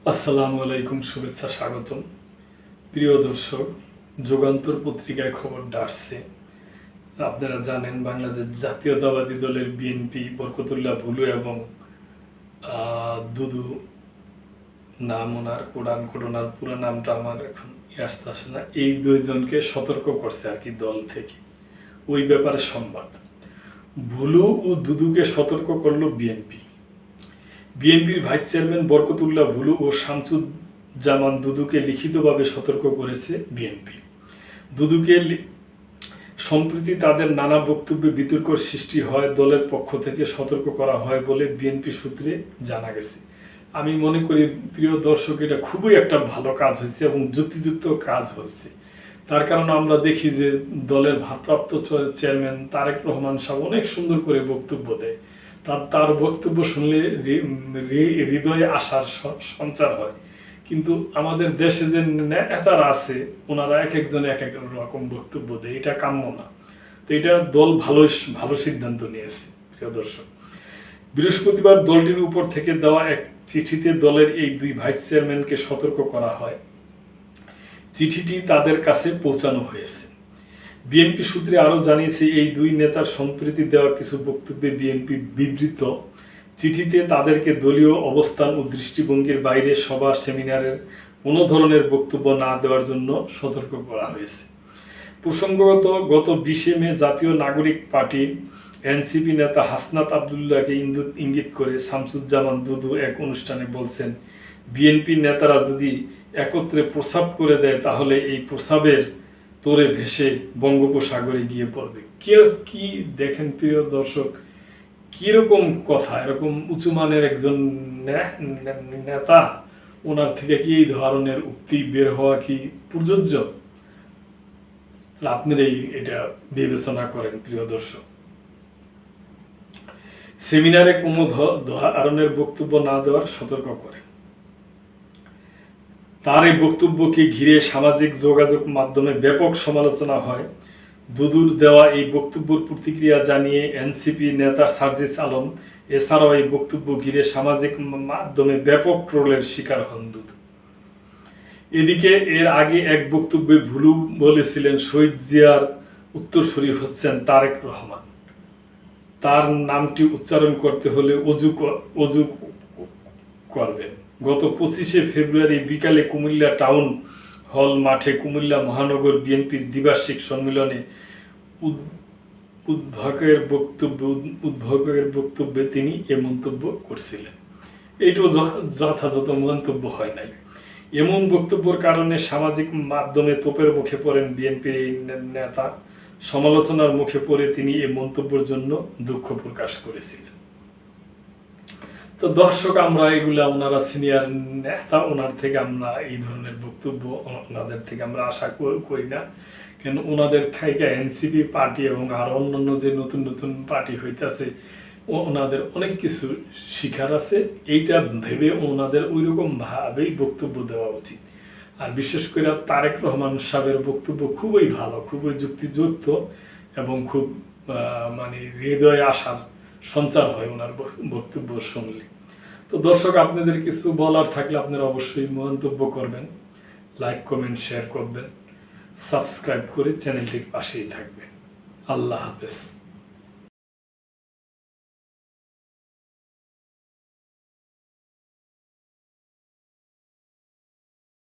আসসালামু আলাইকুম, শুভেচ্ছা, স্বাগতম। প্রিয় দর্শক, যুগান্তর পত্রিকায় খবরটা আসছে। আপনারা জানেন বাংলাদেশ জাতীয়তাবাদী দলের বিএনপি বরকতুল্লাহ ভুলু এবং দুদু, নাম ওনার ওনার পুরো নামটা আমার এখন আসতে না, এই দুইজনকে সতর্ক করছে আর কি দল থেকে। ওই ব্যাপারে সংবাদ, ভুলু ও দুদুকে সতর্ক করলো বিএনপির ভাইস চেয়ারম্যান বরকতুল্লাহ ভুলু ও শামসুজ্জামান দুদুকে লিখিতভাবে সতর্ক করেছে বিএনপি। দুদুকে সম্প্রতি তাদের নানা বক্তব্যে বিতর্ক সৃষ্টি হয়, দলের পক্ষ থেকে সতর্ক করা হয় বলে বিএনপি সূত্রে জানা গেছে। আমি মনে করি প্রিয় দর্শক, এটা খুবই একটা ভালো কাজ হয়েছে এবং যুক্তিযুক্ত কাজ হচ্ছে। তার কারণ আমরা দেখি যে দলের ভারপ্রাপ্ত চেয়ারম্যান তারেক রহমান সাহেব অনেক সুন্দর করে বক্তব্য দেয়। তার বক্তব্য শুনলে হৃদয়ে আশার সঞ্চার হয়। কিন্তু আমাদের দেশে যে নেতারা আছে, ওনারা এক একজন এক এক রকম বক্তব্য দেয়, এটা কাম্য না। তো এটা দল ভালো সিদ্ধান্ত নিয়েছে। প্রিয় দর্শক, বৃহস্পতিবার দলটির উপর থেকে দেওয়া এক চিঠিতে দলের এই দুই ভাইস চেয়ারম্যানকে সতর্ক করা হয়। চিঠিটি তাদের কাছে পৌঁছানো হয়েছে। বিএনপি সূত্রে আরও জানিয়েছে, এই দুই নেতার সম্প্রতি দেওয়া কিছু বক্তব্যে বিএনপি বিবৃত। চিঠিতে তাদেরকে দলীয় অবস্থান ও দৃষ্টিভঙ্গির বাইরে সভা সেমিনারের কোনো ধরনের বক্তব্য না দেওয়ার জন্য সতর্ক করা হয়েছে। প্রসঙ্গত, গত 20 মে জাতীয় নাগরিক পার্টি এনসিপি নেতা হাসনাত আবদুল্লাহকে ইঙ্গিত করে শামসুজ্জামান দুদু এক অনুষ্ঠানে বলছেন, বিএনপি নেতারা যদি একত্রে প্রস্রাব করে দেয় তাহলে এই প্রস্রাবের তোরে ভেসে বঙ্গোপসাগরে গিয়ে পড়বে। কি দেখেন প্রিয় দর্শক, কিরকম কথা! এরকম উঁচু মানের একজন নেতা, ওনার থেকে কি এই ধরনের উক্তি বের হওয়া কি প্রযোজ্য? আপনারাই এটা বিবেচনা করেন প্রিয় দর্শক। সেমিনারে কোনো ধরনের বক্তব্য না দেওয়ার সতর্ক করেন। তার এই বক্তব্যকে ঘিরে সামাজিক যোগাযোগ মাধ্যমে ব্যাপক সমালোচনা হয়। দুদুর দেওয়া এই বক্তব্যের প্রতিক্রিয়া জানিয়ে এনসিপি নেতা সার্জিস আলম এছাড়াও এই বক্তব্য ঘিরে সামাজিক মাধ্যমে ব্যাপক ট্রোলের শিকার হন দুদু। এদিকে এর আগে এক বক্তব্যে ভুলু বলেছিলেন, শহীদ জিয়ার উত্তরসূরি হচ্ছেন তারেক রহমান। তার নামটি উচ্চারণ করতে হলে অজু করবেন। গত 25 ফেব্রুয়ারি বিকালে কুমিল্লা টাউন হল মাঠে কুমিল্লা মহানগর বিএনপির দ্বিবার্ষিক সম্মেলনে উদ্বোধকের বক্তব্যে তিনি এ মন্তব্য করছিলেন। এইটাও যথাযথ মন্তব্য হয় নাই। এমন বক্তব্যের কারণে সামাজিক মাধ্যমে তোপের মুখে পড়েন বিএনপির এই নেতা। সমালোচনার মুখে পড়ে তিনি এই মন্তব্যের জন্য দুঃখ প্রকাশ করেছিলেন। তো দর্শক, আমরা এগুলা, ওনারা সিনিয়র নেতা, ওনার থেকে আমরা এই ধরনের বক্তব্য ওনাদের থেকে আমরা আশা করি না। কেন, ওনাদের থেকে এনসিপি পার্টি এবং আর অন্যান্য যে নতুন নতুন পার্টি হইতেছে, ওনাদের অনেক কিছু শিখার আছে। এইটা ভেবে ওনাদের ওইরকম ভাবেই বক্তব্য দেওয়া উচিত। আর বিশেষ করে তারেক রহমান সাহেবের বক্তব্য খুবই ভালো, খুবই যুক্তিযুক্ত এবং খুব হৃদয়ে আসার সঞ্চার হয় ওনার বক্তব্য শুনলে। তো দর্শক, আপনাদের কিছু বলার থাকলে আপনারা অবশ্যই মন্তব্য করবেন, লাইক, কমেন্ট, শেয়ার করবেন, সাবস্ক্রাইব করে চ্যানেলটির পাশেই থাকবেন। আল্লাহ হাফেজ।